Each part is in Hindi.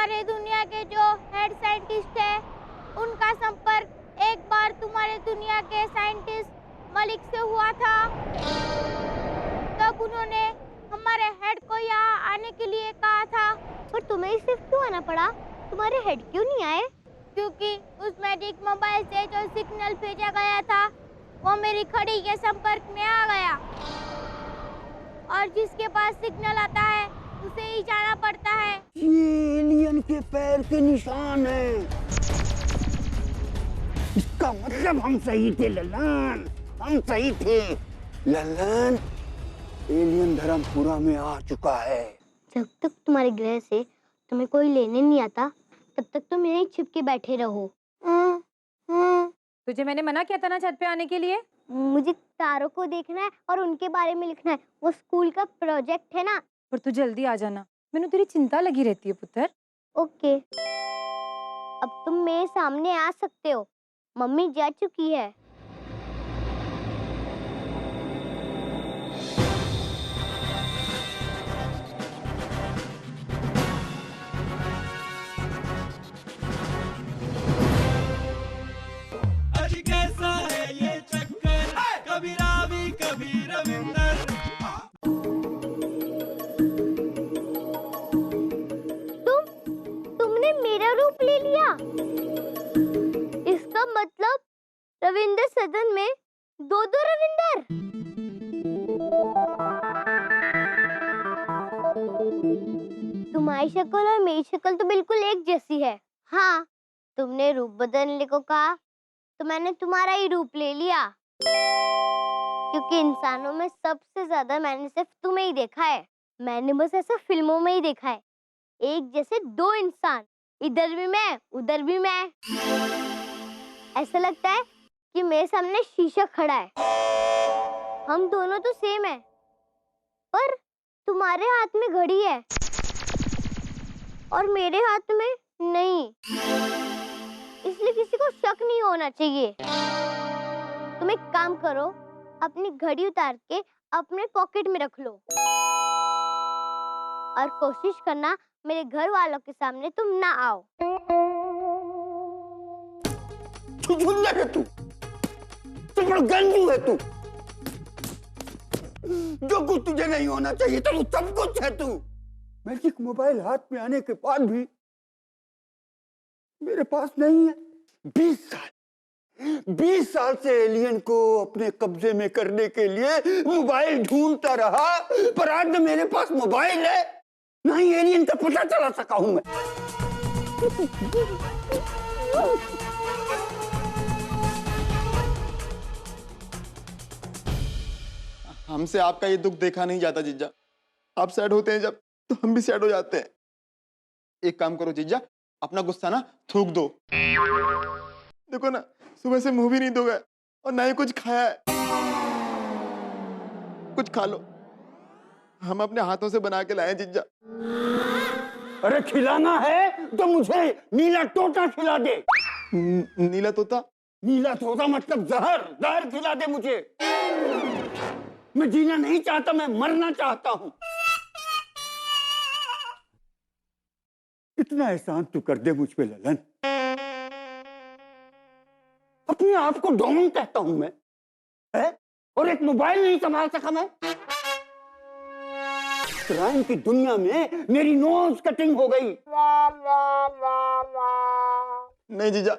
तुम्हारे दुनिया के जो हेड साइंटिस्ट है उनका संपर्क एक बार तुम्हारे दुनिया के साइंटिस्ट मलिक से हुआ था। तब उन्होंने हमारे हेड को यहाँ आने के लिए कहा था। पर तुम्हें सिर्फ क्यों आना पड़ा? तुम्हारे हेड क्यों नहीं आए? क्योंकि उस मैजिक मोबाइल से जो सिग्नल भेजा गया था वो मेरी घड़ी के संपर्क में आ गया, और जिसके पास सिग्नल आता है उसे ही जाना पड़ता है। ये एलियन के पैर के निशान हैं। इसका मतलब हम सही थे ललन, हम सही थे ललन। एलियन धर्मपुरा में आ चुका है। जब तक तुम्हारे ग्रह से तुम्हें कोई लेने नहीं आता तब तक तुम यहीं छिप के बैठे रहो। तुझे मैंने मना किया था ना छत पे आने के लिए। मुझे तारों को देखना है और उनके बारे में लिखना है, वो स्कूल का प्रोजेक्ट है ना। पर तू जल्दी आ जाना, मैंने तेरी चिंता लगी रहती है पुत्र। ओके, अब तुम मेरे सामने आ सकते हो। मम्मी जा चुकी है। तुमने मेरा रूप ले लिया। इसका मतलब रविंदर सदन में दो दो रविंदर। तुम्हारी शक्ल और मेरी शक्ल तो बिल्कुल एक जैसी है। हाँ, तुमने रूप बदलने को कहा तो मैंने तुम्हारा ही रूप ले लिया, क्योंकि इंसानों में सबसे ज्यादा मैंने सिर्फ तुम्हें ही देखा है। मैंने बस ऐसा फिल्मों में ही देखा है, एक जैसे दो इंसान, इधर भी मैं उधर भी मैं। ऐसा लगता है कि मेरे सामने शीशा खड़ा है। हम दोनों तो सेम है, पर तुम्हारे हाथ में घड़ी है और मेरे हाथ में नहीं, इसलिए किसी को शक नहीं होना चाहिए। तुम एक काम करो, अपनी घड़ी उतार के अपने पॉकेट में रख लो और कोशिश करना मेरे घर वालों के सामने तुम ना आओ। झुल्ला है तू, बड़ा गंदू है तू। जो कुछ तुझे नहीं होना चाहिए था वो सब कुछ है तू। मैजिक मोबाइल हाथ में आने के बाद भी मेरे पास नहीं है। 20 साल से एलियन को अपने कब्जे में करने के लिए मोबाइल ढूंढता रहा, पर आज न मेरे पास मोबाइल है ना ही एलियन का पता चला सका हूं मैं। हमसे आपका ये दुख देखा नहीं जाता जीजा। आप सैड होते हैं जब तो हम भी सैड हो जाते हैं। एक काम करो जीजा, अपना गुस्सा ना थूक दो। देखो ना, सुबह से मुंह भी नहीं धोया और ना ही कुछ खाया है। कुछ खा लो, हम अपने हाथों से बना के लाए जीजा। अरे खिलाना है तो मुझे नीला तोता खिला दे। नीला तोता? नीला तोता मतलब जहर, जहर खिला दे मुझे। मैं जीना नहीं चाहता, मैं मरना चाहता हूं। इतना एहसान तू कर दे मुझ पे ललन। अपने आप को डॉन कहता हूं मैं, है? और एक मोबाइल नहीं संभाल सका मैं। क्राइम की दुनिया में मेरी नोज कटिंग हो गई। नहीं जीजा,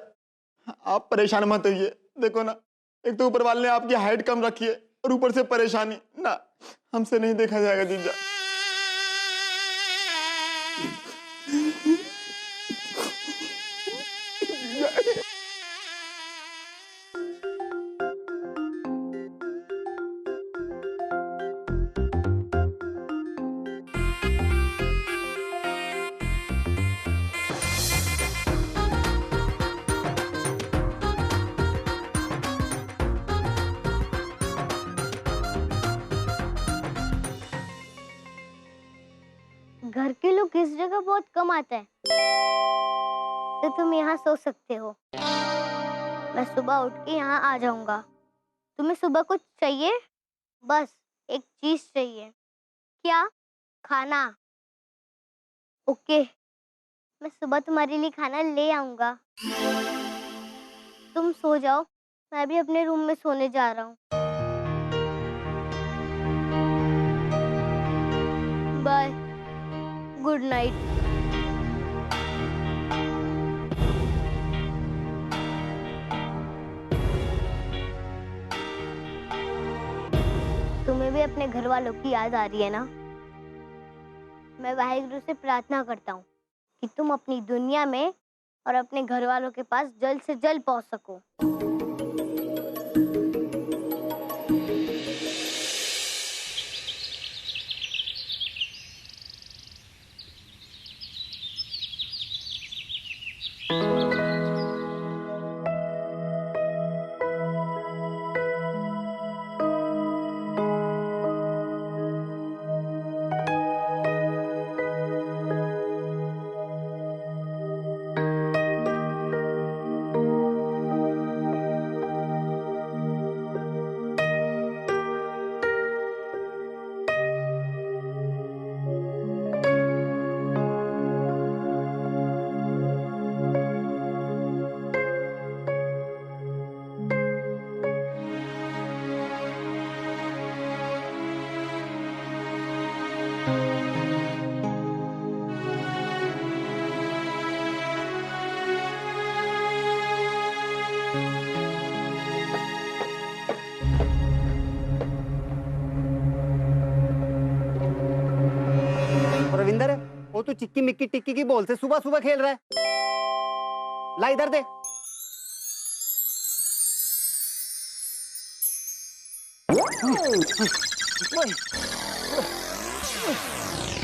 आप परेशान मत होइए। देखो ना, एक तो ऊपर वाले ने आपकी हाइट कम रखी है और ऊपर से परेशानी ना, हमसे नहीं देखा जाएगा जीजा। घर के लोग इस जगह बहुत कम आते हैं, तो तुम यहाँ सो सकते हो। मैं सुबह उठ के यहाँ आ जाऊंगा। तुम्हें सुबह कुछ चाहिए? बस एक चीज चाहिए। क्या? खाना। ओके, मैं सुबह तुम्हारे लिए खाना ले आऊंगा। तुम सो जाओ, मैं भी अपने रूम में सोने जा रहा हूँ। Bye, good night. तुम्हें भी अपने घर वालों की याद आ रही है ना? मैं वाहिगुरु से प्रार्थना करता हूँ कि तुम अपनी दुनिया में और अपने घर वालों के पास जल्द से जल्द पहुंच सको। रविंदर, वो तू चिक्की मिक्की टिक्की की बॉल से सुबह सुबह खेल रहा है? ला इधर दे।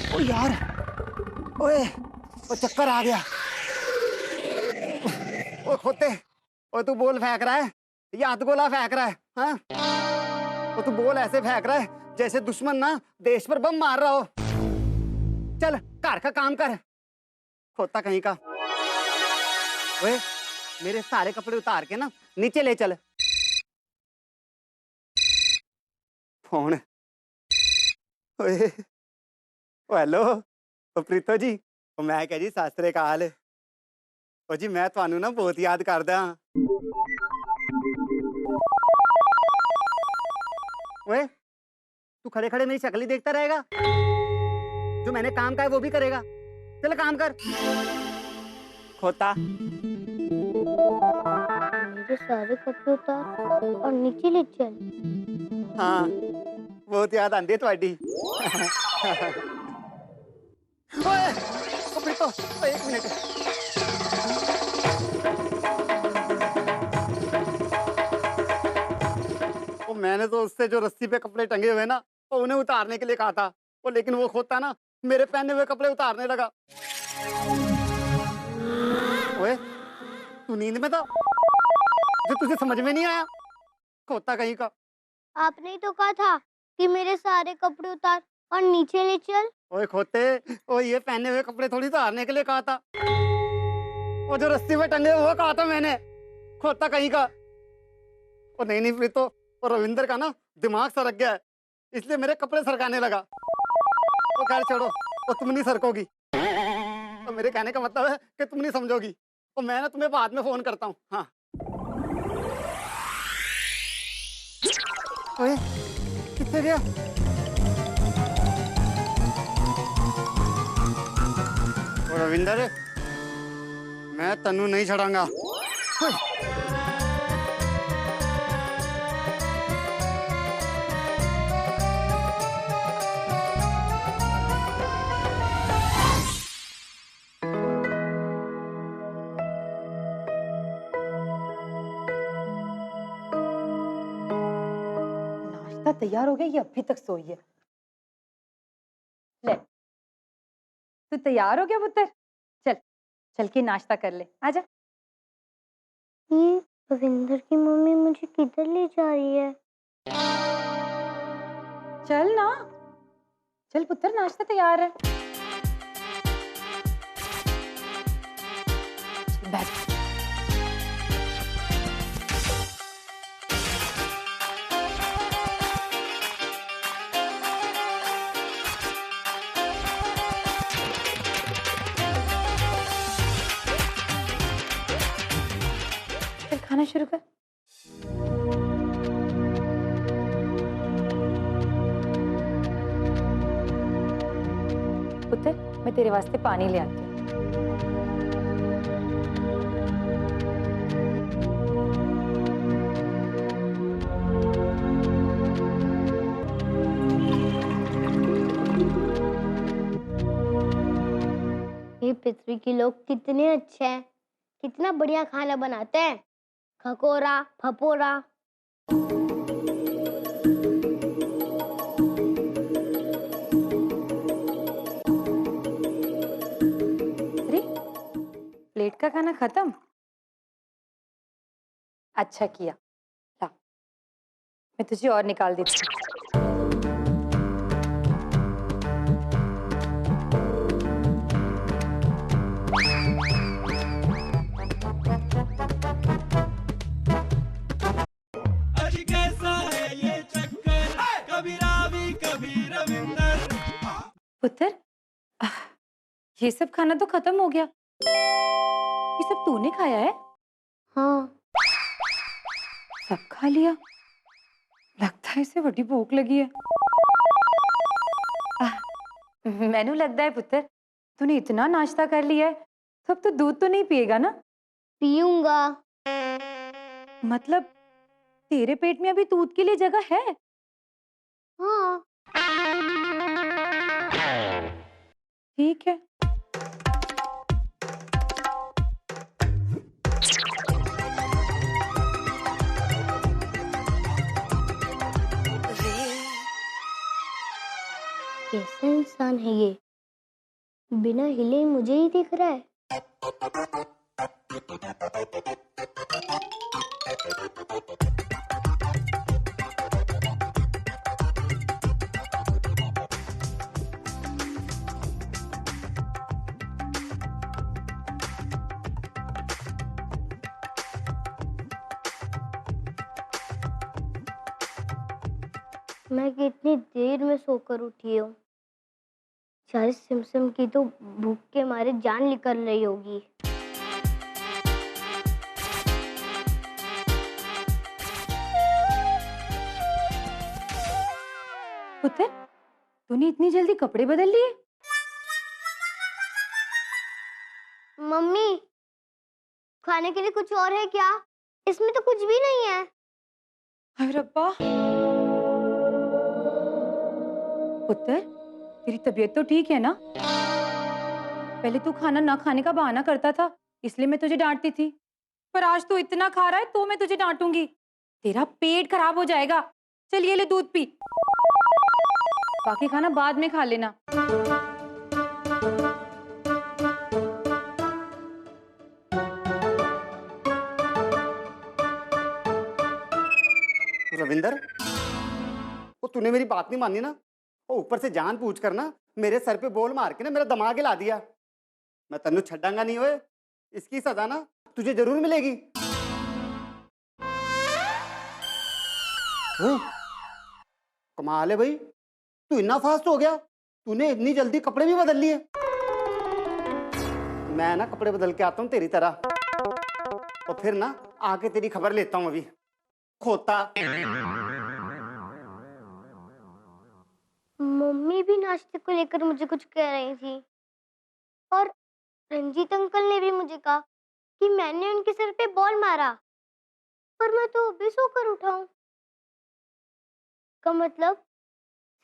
ओ यार, ओए, ओ चक्कर आ गया। ओ खोते, ओ तू बॉल फेंक रहा है या अधगोला फेंक रहा है? हाँ, ओ तू बॉल ऐसे फेंक रहा है जैसे दुश्मन ना देश पर बम मार रहा हो। चल घर का काम कर, खोता कहीं का। ओए, मेरे सारे कपड़े उतार के ना नीचे ले चल। फोन। ओए, ओ हेलो, ओ प्रीतो जी, ओ मैं कह जी सत श्री अकाल। ओ जी मैं ਤੁਹਾਨੂੰ ना बहुत याद करदा। ओए, तू खड़े खड़े मेरी शक्ल ही देखता रहेगा? जो मैंने काम कहा है वो भी करेगा। चल काम कर, खोता। मेरे सारे कपड़े उतार और नीचे ले चल। हाँ, बहुत याद आती है तुम्हारी। ओए, ओ प्रीतो, ओ एक मिनट। वो मैंने तो उससे जो रस्सी पे कपड़े टंगे हुए ना, वो उन्हें उतारने के लिए कहा था। वो लेकिन वो खोता ना मेरे पहने हुए कपड़े उतारने लगा। ओए, तू नींद में था जो तुझे समझ में नहीं आया? खोता कहीं का। आपने ही तो कहा था कि मेरे सारे कपड़े उतार और नीचे ले चल। ओए खोते, ओ ये पहने हुए कपड़े थोड़ी उतारने के लिए कहा था। वो जो रस्सी में टंगे हुए वो कहा था मैंने। खोता कहीं का। ओ नहीं नहीं प्रीतो, वो रविंदर का ना दिमाग सरक गया है, इसलिए मेरे कपड़े सरकाने लगा। वो खैर छोड़ो, वो तुम नहीं सरकोगी। तो मेरे कहने का मतलब है कि तुम नहीं समझोगी। तो मैं ना तुम्हें बाद में फोन करता हूँ। हाँ। ओए, कितने गया? ओ रविंदर, मैं तन्नू नहीं छड़ाऊंगा। नाश्ता तैयार हो गया, ये अभी तक सोई है। ले, तू तैयार हो गया पुत्र? चल चल के नाश्ता कर ले, आजा। ये रविंदर की मम्मी मुझे किधर ले जा रही है? चल ना, चल पुत्र, नाश्ता तैयार है। बैठ। खाना शुरू कर। पुत्र, मैं तेरे वास्ते पानी ले आती हूँ। ये पृथ्वी के लोग कितने अच्छे हैं, कितना बढ़िया खाना बनाते हैं। खकोरा, फपोरा। अरे, प्लेट का खाना खत्म? अच्छा किया। ला, मैं तुझे और निकाल देती हूँ। पुत्र, ये सब खाना तो खत्म हो गया। ये सब तूने खाया है? हाँ। सब खा लिया? लगता है इसे बड़ी भूख लगी है। मैनू लगता है पुत्र, तूने इतना नाश्ता कर लिया है, तो अब तो दूध तो नहीं पिएगा ना? पीऊंगा। मतलब तेरे पेट में अभी दूध के लिए जगह है? हाँ। ठीक है। कैसा इंसान है ये? बिना हिले मुझे ही दिख रहा है। मैं कितनी देर में सोकर उठी हूँ। शायद सिमसिम की तो भूख के मारे जान निकल रही होगी। पुत्र, तूने इतनी जल्दी कपड़े बदल लिए? मम्मी, खाने के लिए कुछ और है क्या? इसमें तो कुछ भी नहीं है। हाय रब्बा। पुत्र, तेरी तबीयत तो ठीक है ना? पहले तू खाना ना खाने का बहाना करता था, इसलिए मैं तुझे डांटती थी। पर आज तू इतना खा रहा है तो मैं तुझे डांटूंगी। तेरा पेट खराब हो जाएगा। चल ये ले दूध पी। बाकी खाना बाद में खा लेना। रविंदर, वो तूने मेरी बात नहीं मानी ना, वो ऊपर से जान पूछ कर ना मेरे सर पे बोल मार के ना मेरा दिमाग हिला दिया। मैं तन्नू छड्डांगा नहीं होए। इसकी सजा ना तुझे जरूर मिलेगी। कमाल है भाई, तू इतना फास्ट हो गया। तूने इतनी जल्दी कपड़े भी बदल लिए। मैं ना कपड़े बदल के आता हूँ तेरी तरह, और फिर ना आके तेरी खबर लेता हूँ। अभी खोता। मम्मी भी नाश्ते को लेकर मुझे कुछ कह रही थी, और रंजीत अंकल ने भी मुझे कहा कि मैंने उनके सर पे बॉल मारा, पर मैं तो अभी सोकर उठा हूँ। का मतलब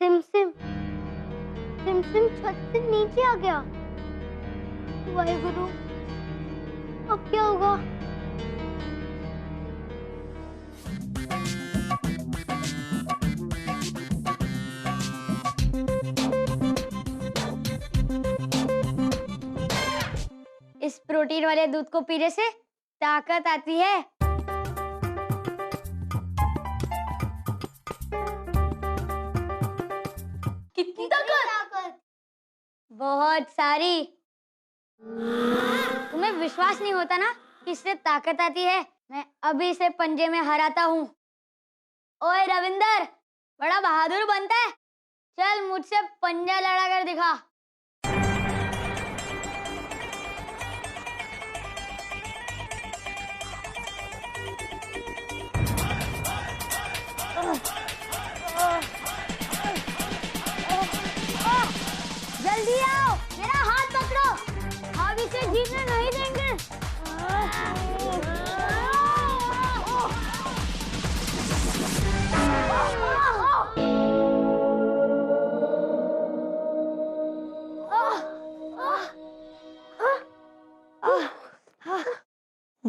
सिमसिम सिमसिम छत से नीचे आ गया। वाहेगुरु, अब क्या होगा? इस प्रोटीन वाले दूध को पीने से ताकत आती है। कितनी ताकत? बहुत सारी। तुम्हें विश्वास नहीं होता ना कि इससे ताकत आती है? मैं अभी इसे पंजे में हराता हूँ। ओए रविंदर, बड़ा बहादुर बनता है। चल मुझसे पंजा लड़ा कर दिखा।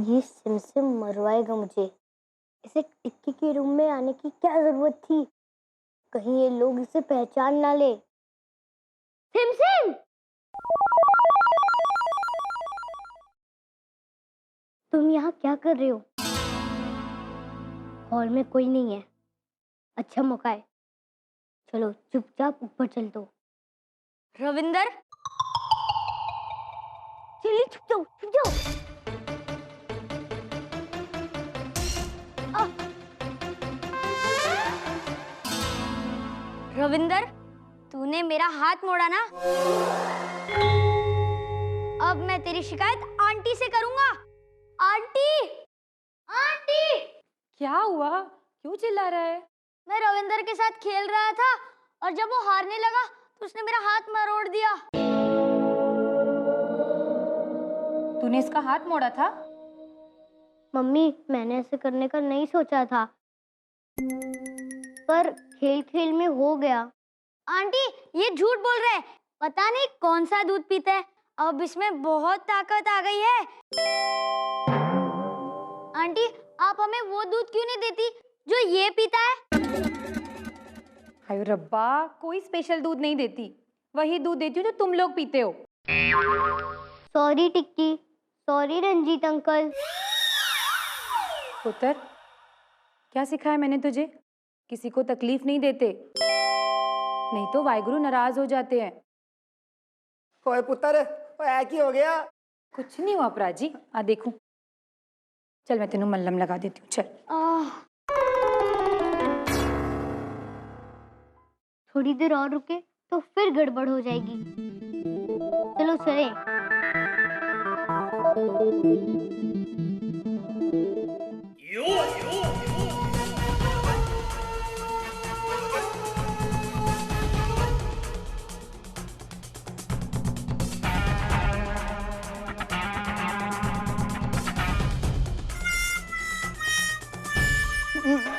ये सिमसिम मरवाएगा मुझे। इसे टिक्की के रूम में आने की क्या जरूरत थी? कहीं ये लोग इसे पहचान ना ले। सिमसिम! तुम यहाँ क्या कर रहे हो? हॉल में कोई नहीं है। अच्छा मौका है। चलो चुपचाप ऊपर चल दो। रविंदर, चलिए छुप जाओ, छुप जाओ। रविंदर, तूने मेरा हाथ मोड़ा ना? अब मैं तेरी शिकायत आंटी से करूंगा। Aunty, aunty! क्या हुआ? क्यों चिल्ला रहा है? मैं रविंदर के साथ खेल रहा था और जब वो हारने लगा तो उसने मेरा हाथ मरोड़ दिया। तूने इसका हाथ मोड़ा था? मम्मी, मैंने ऐसे करने का नहीं सोचा था, पर खेल खेल में हो गया। आंटी, ये झूठ बोल रहे हैं। पता नहीं कौन सा दूध पीता है, अब इसमें बहुत ताकत आ गई है। आंटी, आप हमें वो दूध क्यों नहीं देती जो ये पीता है? हाय रब्बा, कोई स्पेशल दूध नहीं देती, वही दूध देती हूँ जो तुम लोग पीते हो। सॉरी टिक्की, सॉरी रंजीत अंकल। पुत्र, क्या सिखाया मैंने तुझे? किसी को तकलीफ नहीं देते, नहीं तो वाहिगुरु नाराज हो जाते हैं। ओए पुत्र, ओए की हो गया? कुछ नहीं हुआ प्राजी, आ देखूं। चल मैं तेनू मल्लम लगा देती हूँ, चल। थोड़ी देर और रुके तो फिर गड़बड़ हो जाएगी। चलो चले।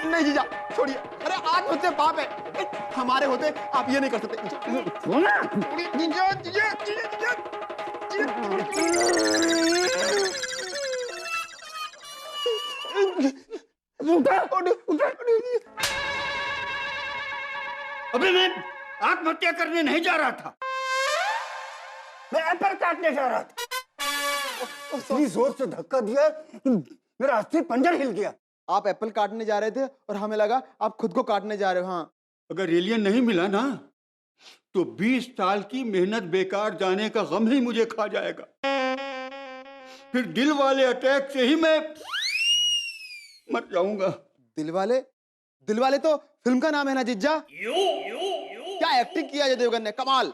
नहीं जीजा, छोड़िए। अरे आज मुझसे पाप है, हमारे होते आप ये नहीं कर सकते। जीजा, जीजा, जीजा, अबे मैं आत्महत्या करने नहीं जा रहा था, मैं एप्पल काटने जा रहा था। इतनी जोर से धक्का दिया कि मेरा अस्सी पंजर हिल गया। आप एप्पल काटने जा रहे थे और हमें लगा आप खुद को काटने जा रहे हो। हाँ, अगर एलियन नहीं मिला ना तो 20 साल की मेहनत बेकार जाने का गम ही मुझे खा जाएगा। फिर दिल वाले अटैक से ही मैं मर जाऊंगा। दिल वाले तो फिल्म का नाम है ना जीजा। क्या एक्टिंग किया अजय देवगन ने, कमाल।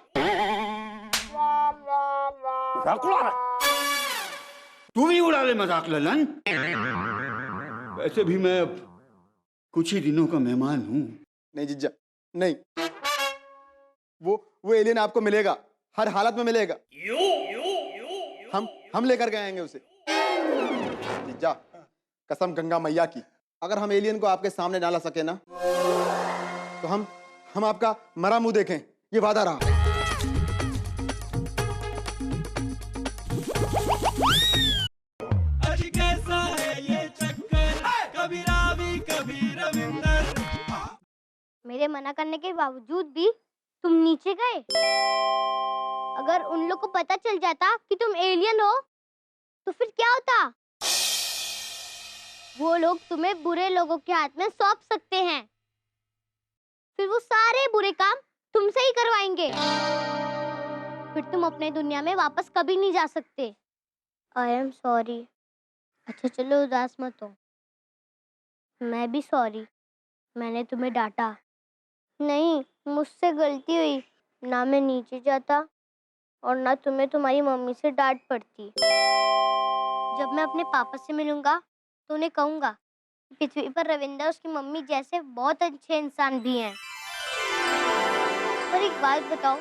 तू भी उड़ा ले मजाक ललन। वैसे भी मैं अब कुछ ही दिनों का मेहमान हूँ। नहीं जीजा, नहीं। वो एलियन आपको मिलेगा, हर हालत में मिलेगा। हम लेकर के आएंगे उसे। जीजा, कसम गंगा मैया की, अगर हम एलियन को आपके सामने ना ला सके ना तो हम आपका मरा मुंह देखें, ये वादा रहा। मेरे मना करने के बावजूद भी तुम नीचे गए। अगर उन लोग को पता चल जाता कि तुम एलियन हो तो फिर क्या होता? वो लोग तुम्हें बुरे लोगों के हाथ में सौंप सकते हैं, फिर वो सारे बुरे काम तुमसे ही करवाएंगे। फिर तुम अपने दुनिया में वापस कभी नहीं जा सकते। I am sorry. अच्छा चलो उदास मत हो। मैं भी सॉरी, मैंने तुम्हें डांटा। नहीं, मुझसे गलती हुई। ना मैं नीचे जाता और ना तुम्हें तुम्हारी मम्मी से डांट पड़ती। जब मैं अपने पापा से मिलूंगा तो उन्हें कहूंगा कि पृथ्वी पर रविंदर उसकी मम्मी जैसे बहुत अच्छे इंसान भी हैं। पर एक बात बताओ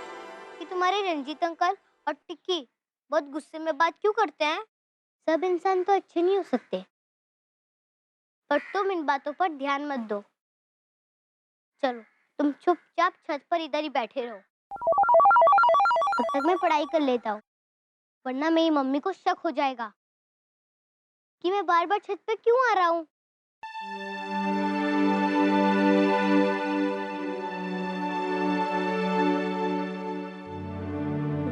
कि तुम्हारे रंजीत अंकल और टिक्की बहुत गुस्से में बात क्यों करते हैं? सब इंसान तो अच्छे नहीं हो सकते। पर तुम इन बातों पर ध्यान मत दो। चलो तुम चुपचाप छत पर इधर ही बैठे रहो, तब तक मैं पढ़ाई कर लेता हूँ, वरना मेरी मम्मी को शक हो जाएगा। कि मैं बार बार छत पे क्यों आ रहा हूँ।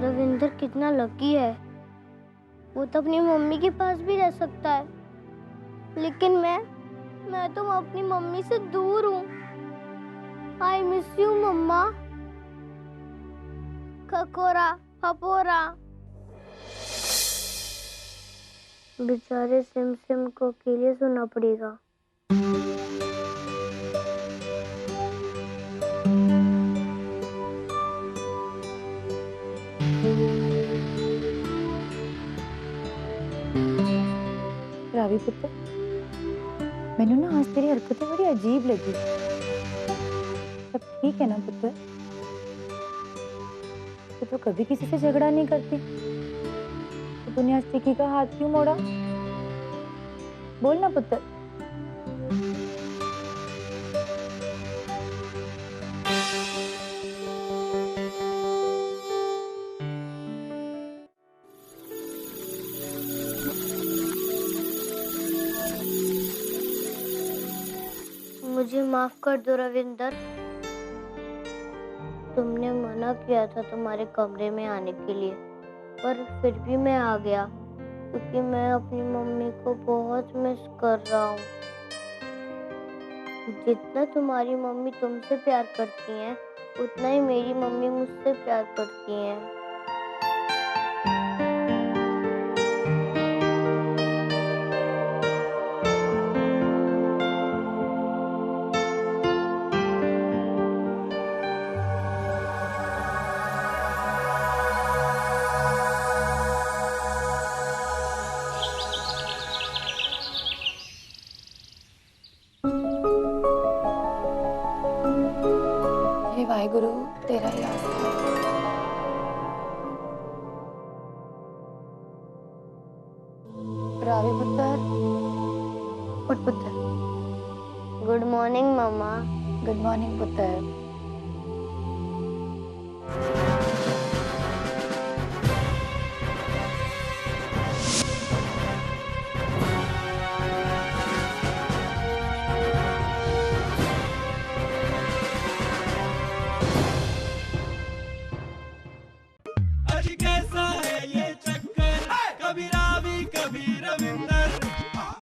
रविंदर कितना लकी है, वो तो अपनी मम्मी के पास भी रह सकता है, लेकिन मैं तो अपनी मम्मी से दूर हूँ। आई मिस यू मम्मा। खकोरा फपोरा। बेचारे सिम सिम को अकेले सुनना पड़ेगा। रावी पुत्र, मैंने ना आज तेरी हरकतें बड़ी अजीब लगी। सब ठीक है ना पुत्र? तो कभी किसी से झगड़ा नहीं करती, तो तूने आज टिकी का हाथ क्यों मोड़ा? बोल ना पुत्र। मुझे माफ कर दो रविंदर। तुमने मना किया था तुम्हारे कमरे में आने के लिए, पर फिर भी मैं आ गया क्योंकि मैं अपनी मम्मी को बहुत मिस कर रहा हूँ। जितना तुम्हारी मम्मी तुमसे प्यार करती हैं, उतना ही मेरी मम्मी मुझसे प्यार करती हैं। हे वाहिगुरु, तेरा ही आसरा। रावी पुत्र, उठ पुत्र। गुड मॉर्निंग मम्मा। गुड मॉर्निंग पुत्र।